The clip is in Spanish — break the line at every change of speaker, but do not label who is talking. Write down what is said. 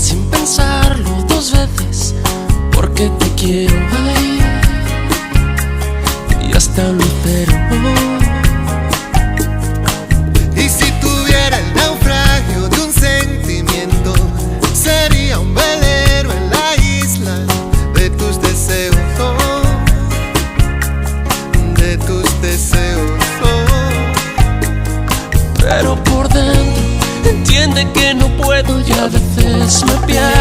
sin pensarlo dos veces, porque te quiero, ay, y hasta lucero.
Y si tuviera el naufragio de un sentimiento, sería un velero en la isla de tus deseos, oh, de tus deseos, oh.
Pero por dentro entiende que no puedo y a veces me pierdo